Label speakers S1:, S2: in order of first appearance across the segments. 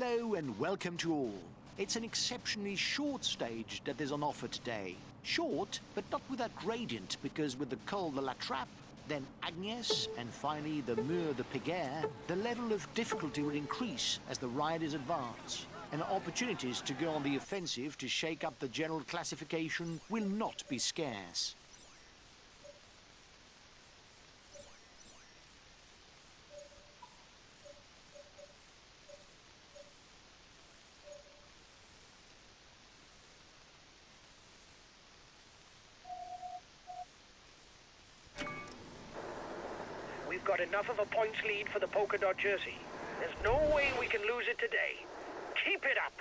S1: Hello and welcome to all. It's an exceptionally short stage that is on offer today. Short, but not without gradient, because with the Col de la Trappe, then Agnes, and finally the Mur de Péguerre, the level of difficulty will increase as the riders advance. And opportunities to go on the offensive to shake up the general classification will not be scarce.
S2: We've got enough of a points lead for the polka dot jersey. There's no way we can lose it today. Keep it up!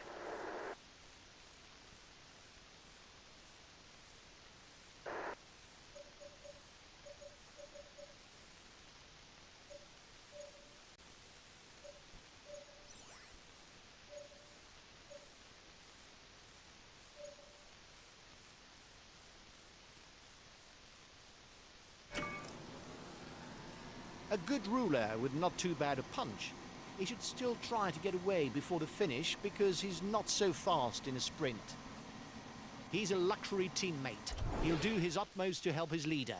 S1: A good ruler with not too bad a punch. He should still try to get away before the finish because he's not so fast in a sprint. He's a luxury teammate. He'll do his utmost to help his leader.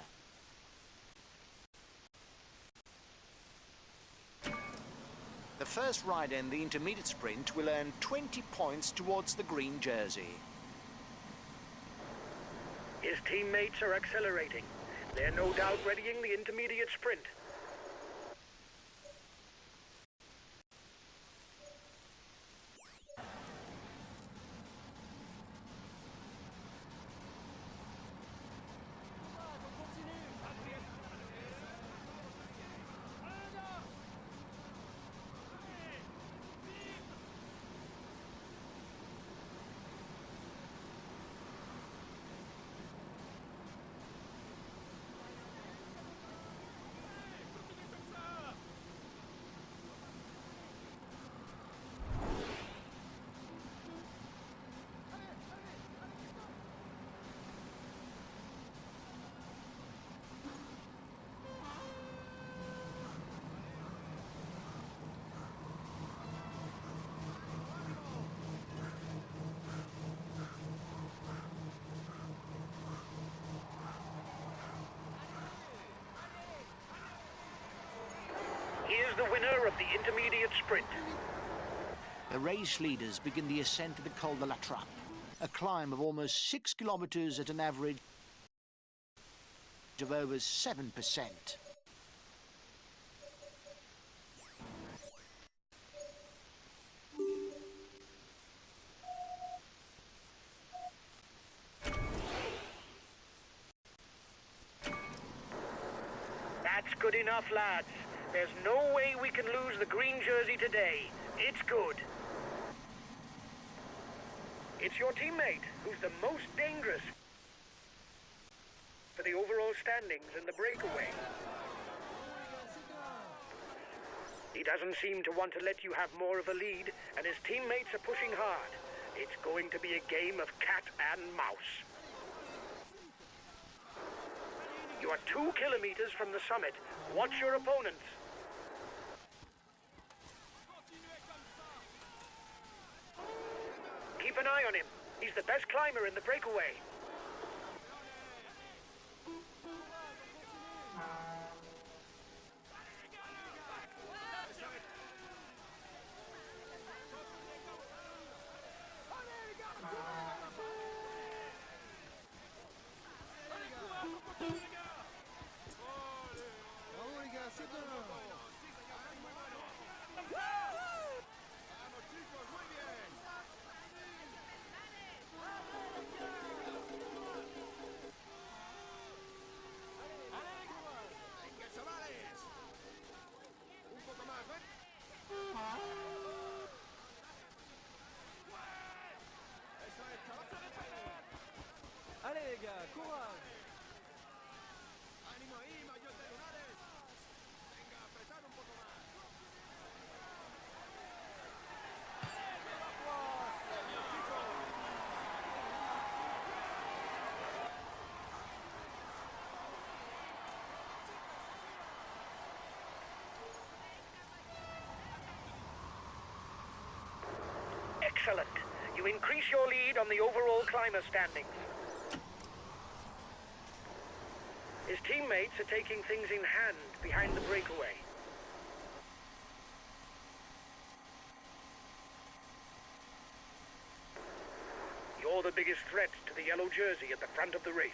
S1: The first rider in the intermediate sprint will earn 20 points towards the green jersey.
S2: His teammates are accelerating. They're no doubt readying the intermediate sprint. Here's the winner of the intermediate sprint.
S1: The race leaders begin the ascent to the Col de la Trappe, a climb of almost 6 kilometers at an average of over 7%.
S2: That's good enough, lads. There's no way we can lose the green jersey today. It's good. It's your teammate who's the most dangerous for the overall standings and the breakaway. He doesn't seem to want to let you have more of a lead, and his teammates are pushing hard. It's going to be a game of cat and mouse. You are 2 kilometers from the summit. Watch your opponents. Keep an eye on him. He's the best climber in the breakaway.
S3: les gars, courage.
S2: Excellent. You increase your lead on the overall climber standings. His teammates are taking things in hand behind the breakaway. You're the biggest threat to the yellow jersey at the front of the race.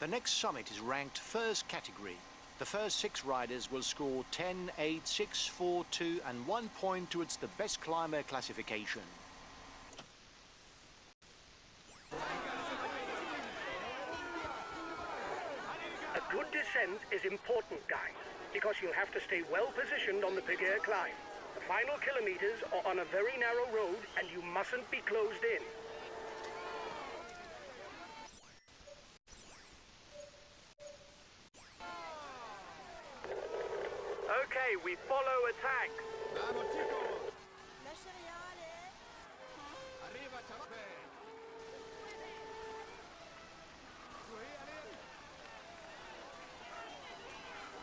S1: The next summit is ranked first category. The first 6 riders will score 10, 8, 6, 4, 2 and 1 point towards the best climber classification.
S2: A good descent is important, guys, because you'll have to stay well positioned on the Piguet climb. The final kilometers are on a very narrow road and you mustn't be closed in. Okay, we follow attack.
S3: Vamos, chicos. Arriba, chavales.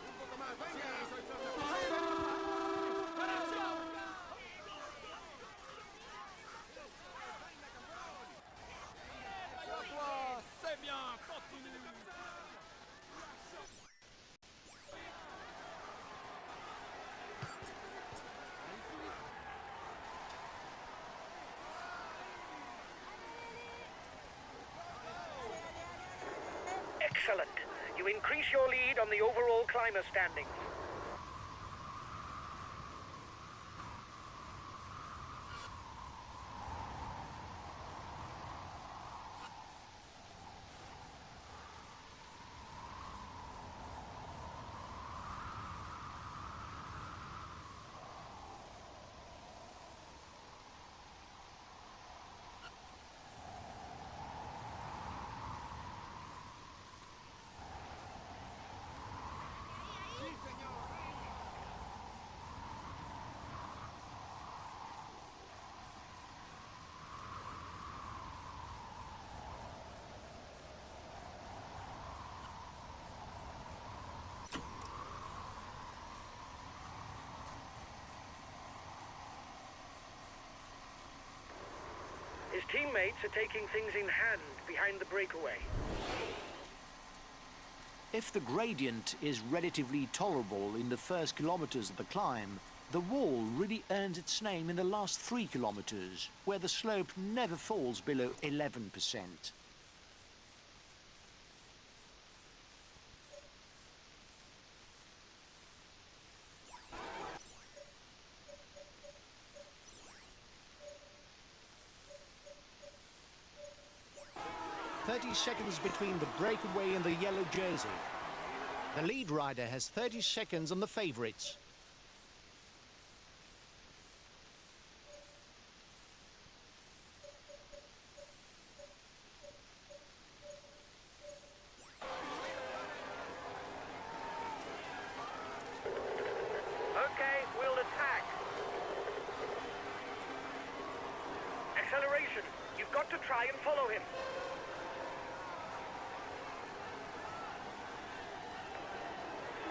S3: Un poco más, venga. C'est bien, continue.
S2: Excellent. You increase your lead on the overall climber standings. His teammates are taking things in hand behind the breakaway.
S1: If the gradient is relatively tolerable in the first kilometers of the climb, the wall really earns its name in the last 3 kilometers, where the slope never falls below 11%. Seconds between the breakaway and the yellow jersey. The lead rider has 30 seconds on the favourites.
S2: Okay, we'll attack. Acceleration. You've got to try and follow him.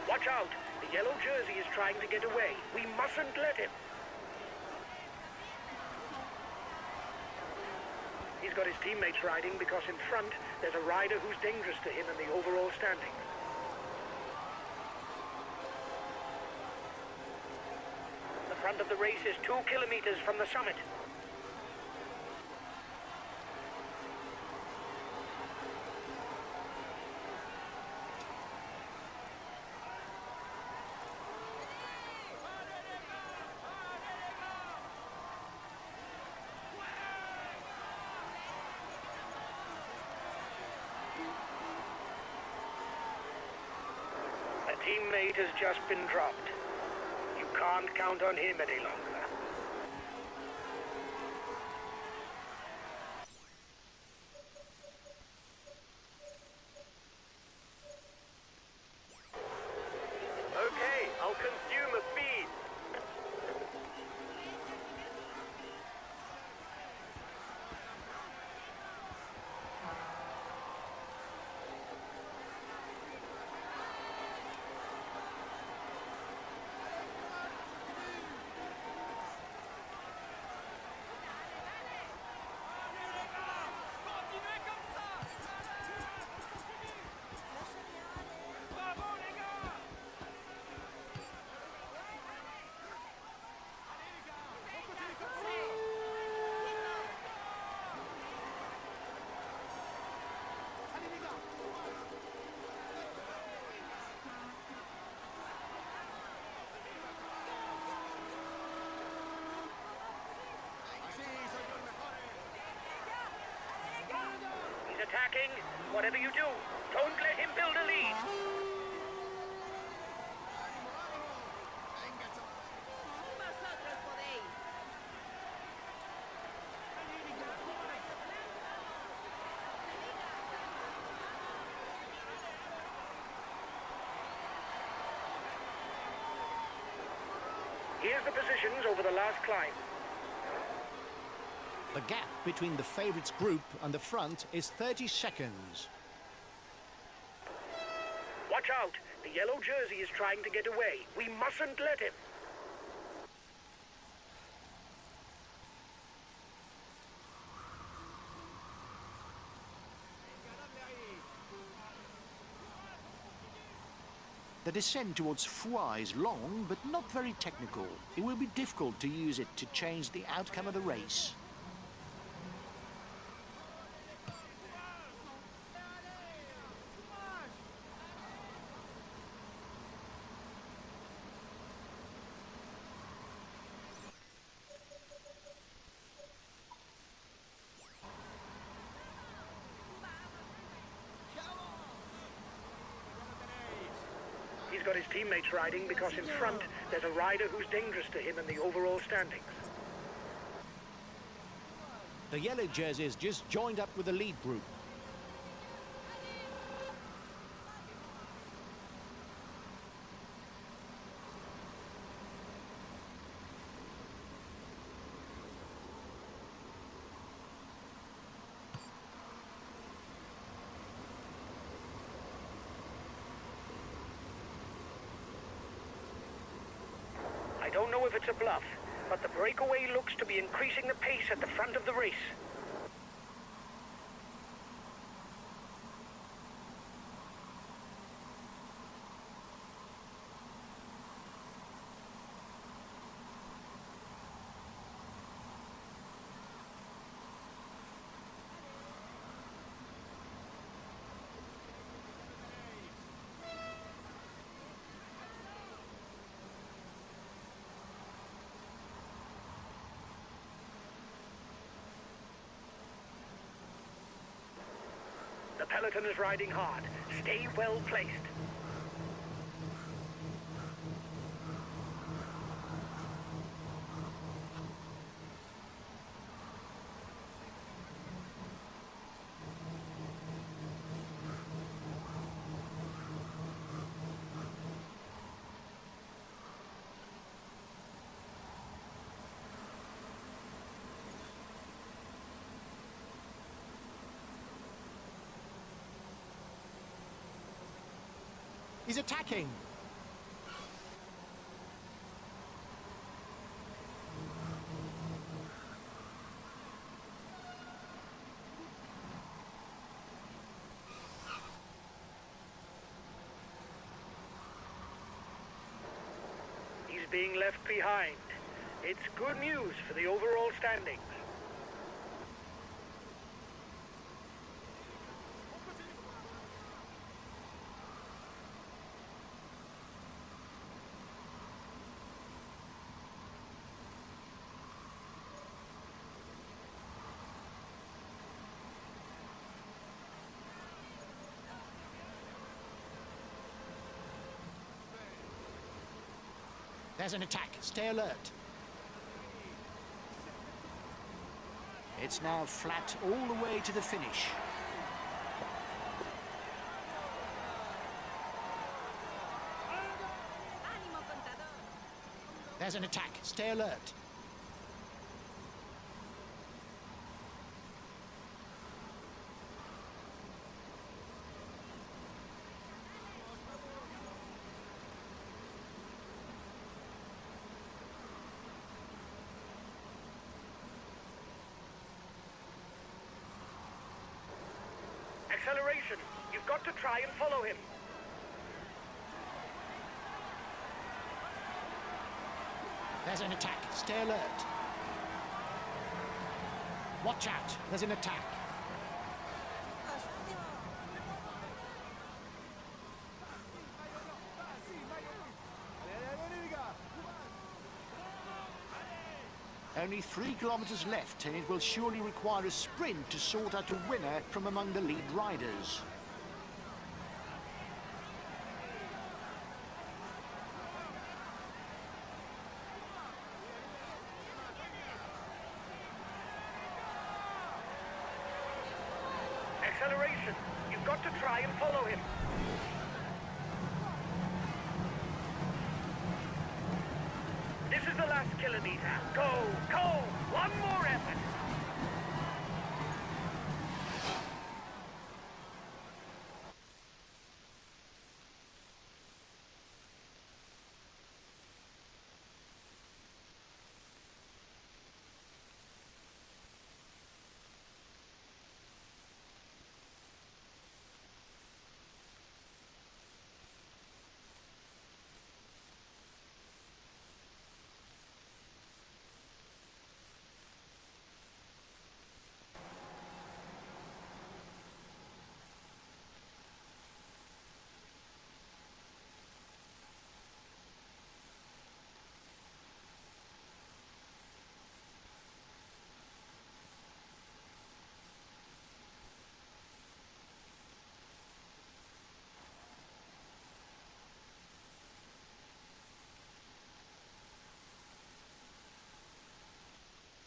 S2: Watch out! The yellow jersey is trying to get away. We mustn't let him. He's got his teammates riding because in front there's a rider who's dangerous to him in the overall standings. The front of the race is 2 kilometers from the summit. Teammate has just been dropped. You can't count on him any longer. King. Whatever you do, don't let him build a lead.
S3: Venga, chaval.
S4: Vosotros podéis.
S2: Here's the positions over the last climb.
S1: The gap between the favourites group and the front is 30 seconds.
S2: Watch out. The yellow jersey is trying to get away. We mustn't let him.
S1: The descent towards Foix is long, but not very technical. It will be difficult to use it to change the outcome of the race.
S2: He's got his teammates riding because in front there's a rider who's dangerous to him in the overall standings.
S1: The yellow jerseys just joined up with the lead group.
S2: I don't know if it's a bluff, but the breakaway looks to be increasing the pace at the front of the race. The peloton is riding hard. Stay well placed.
S1: He's attacking.
S2: He's being left behind. It's good news for the overall standings.
S1: There's an attack. Stay alert. It's now flat all the way to the finish.
S4: ¡Ánimo, contador!
S1: There's an attack. Stay alert.
S2: Acceleration. You've got to try and follow him.
S1: There's an attack. Stay alert. Watch out. There's an attack. Only 3 kilometers left, and it will surely require a sprint to sort out a winner from among the lead riders.
S2: Acceleration. You've got to try and follow him. This is the last kilometer. Go, go! One more effort.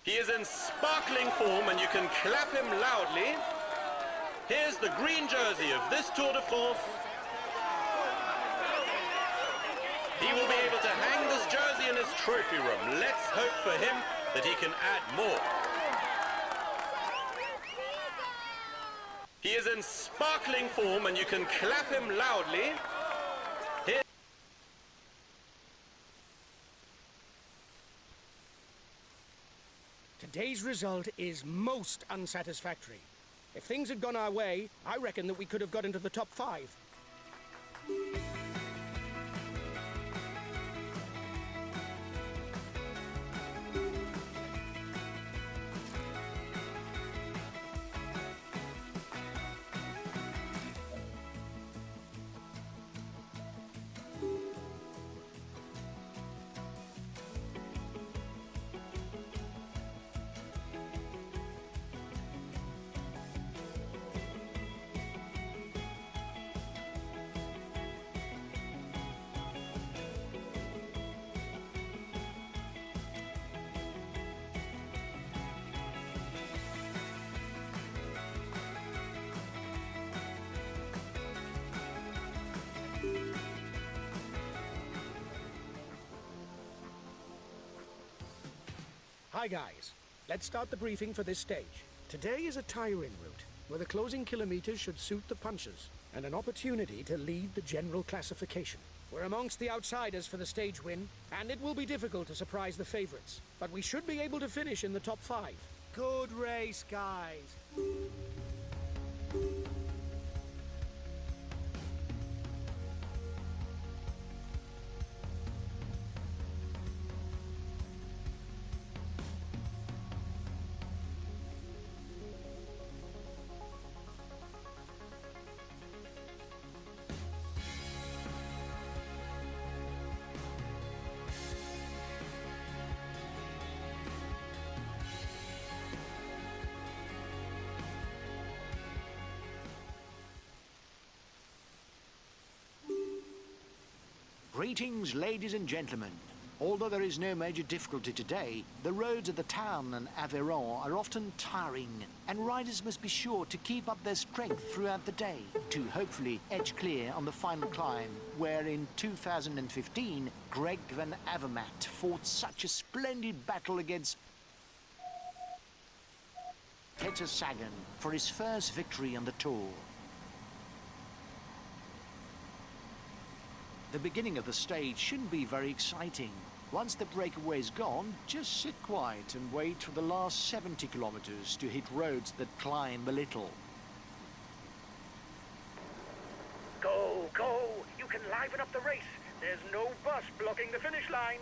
S5: He is in sparkling form and you can clap him loudly. Here's the green jersey of this Tour de France. He will be able to hang this jersey in his trophy room. Let's hope for him that he can add more. He is in sparkling form and you can clap him loudly.
S2: Today's result is most unsatisfactory. If things had gone our way, I reckon that we could have got into the top 5. Hi guys, let's start the briefing for this stage. Today is a tie-in route, where the closing kilometers should suit the punchers, and an opportunity to lead the general classification. We're amongst the outsiders for the stage win, and it will be difficult to surprise the favorites, but we should be able to finish in the top 5. Good race, guys.
S1: Greetings, ladies and gentlemen. Although there is no major difficulty today, the roads of the town and Aveyron are often tiring, and riders must be sure to keep up their strength throughout the day to hopefully edge clear on the final climb, where in 2015, Greg van Avermaet fought such a splendid battle against Peter Sagan for his first victory on the Tour. The beginning of the stage shouldn't be very exciting. Once the breakaway is gone, just sit quiet and wait for the last 70 kilometers to hit roads that climb a little.
S2: Go, go! You can liven up the race. There's no bus blocking the finish line.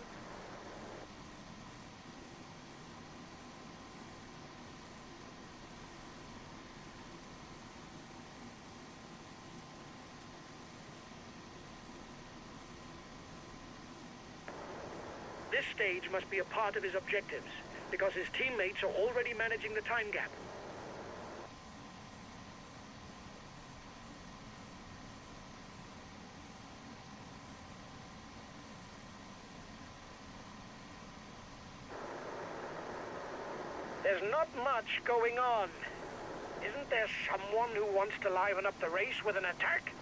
S2: This stage must be a part of his objectives. because his teammates are already managing the time gap. There's not much going on. Isn't there someone who wants to liven up the race with an attack?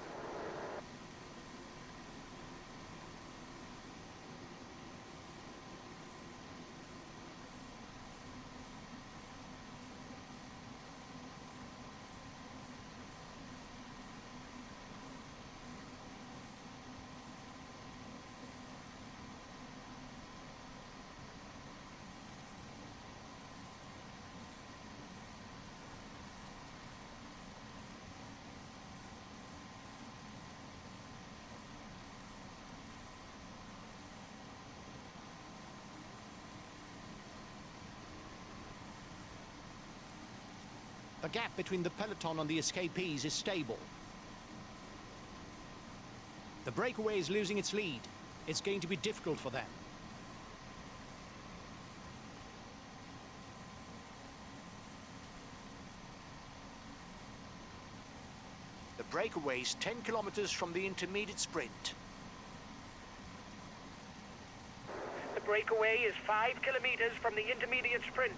S1: The gap between the peloton and the escapees is stable. The breakaway is losing its lead. It's going to be difficult for them. The breakaway is 10 kilometers from the intermediate sprint.
S2: The breakaway is 5 kilometers from the intermediate sprint.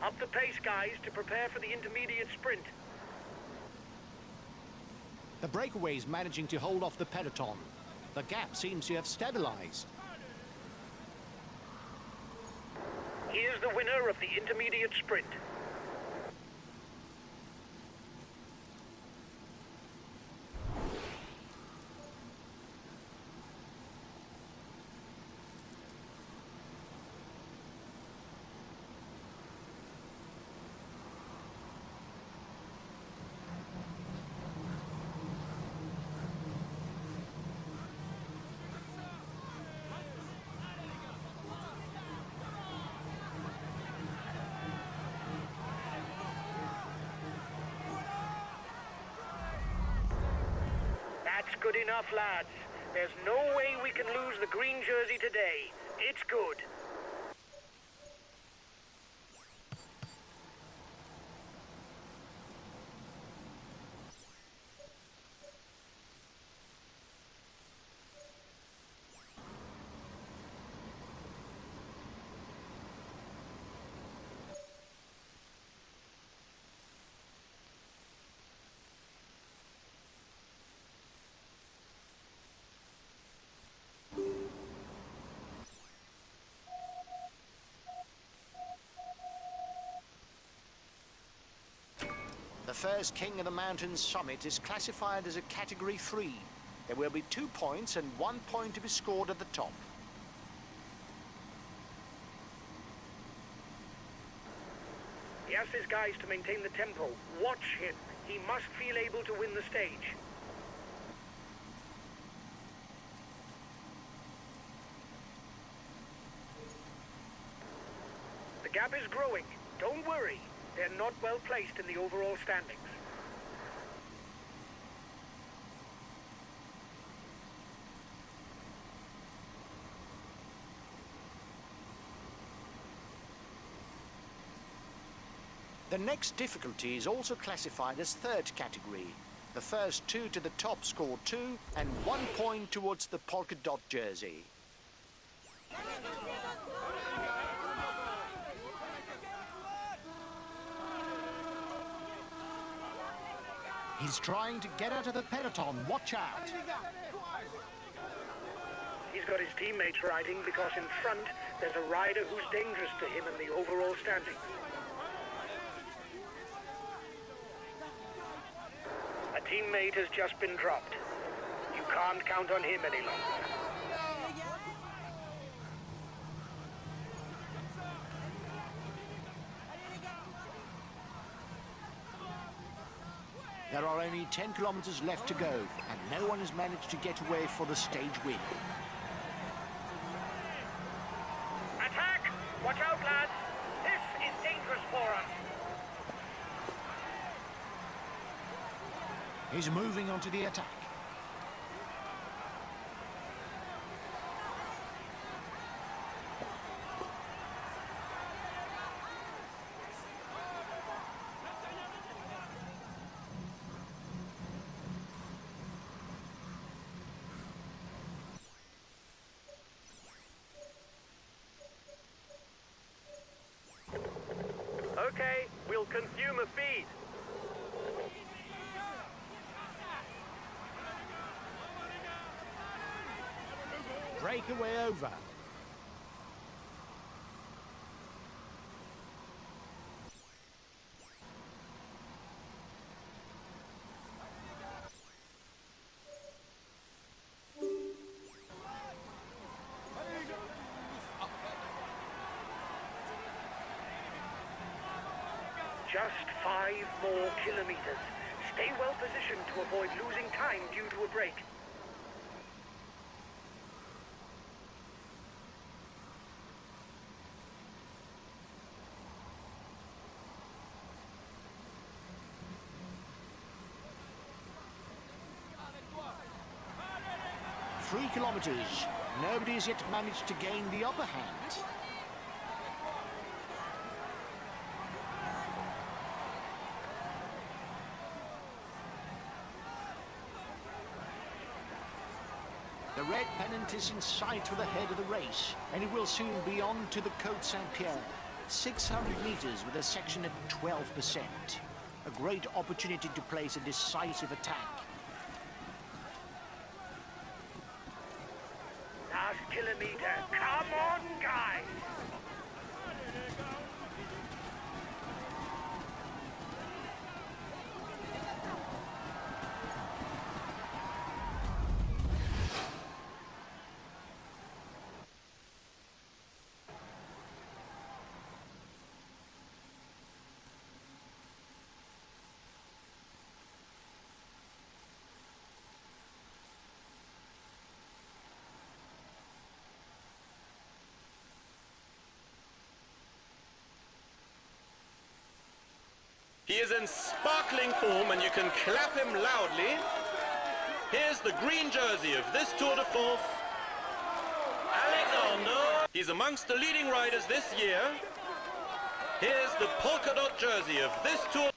S2: Up the pace, guys, to prepare for the intermediate sprint.
S1: The breakaway is managing to hold off the peloton. The gap seems to have stabilized.
S2: Here's the winner of the intermediate sprint. That's good enough, lads. There's no way we can lose the green jersey today. It's good.
S1: The first King of the Mountains summit is classified as a Category 3. There will be 2 points and 1 point to be scored at the top.
S2: He asks his guys to maintain the tempo. Watch him. He must feel able to win the stage. The gap is growing. Don't worry. They're not well placed in the overall standings.
S1: The next difficulty is also classified as third category. The first 2 to the top score 2 and 1 point towards the polka dot jersey. He's trying to get out of the peloton. Watch out.
S2: He's got his teammates riding because in front there's a rider who's dangerous to him in the overall standings. A teammate has just been dropped. You can't count on him any longer.
S1: There are only 10 kilometers left to go, and no one has managed to get away for the stage win.
S6: Attack! Watch out, lads! This is dangerous for us!
S1: He's moving onto the attack.
S6: Okay, we'll consume a feed.
S1: Breakaway over.
S6: Just 5 more kilometers. Stay well positioned to avoid losing time due to a break.
S1: Three kilometers. Nobody has yet managed to gain the upper hand. The red pennant is in sight for the head of the race, and it will soon be on to the Côte Saint-Pierre. 600 meters with a section at 12%. A great opportunity to place a decisive attack.
S6: Last kilometer. Come on, guys!
S5: He is in sparkling form and you can clap him loudly. Here's the green jersey of this Tour de France, Alexander. He's amongst the leading riders this year. Here's the polka dot jersey of this Tour.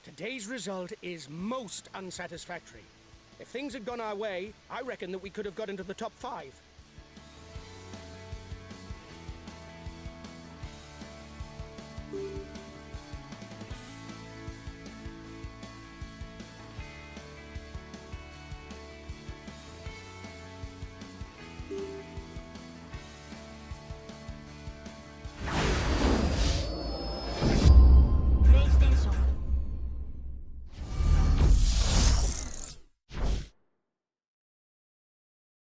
S2: Today's result is most unsatisfactory. If things had gone our way, I reckon that we could have got into the top 5.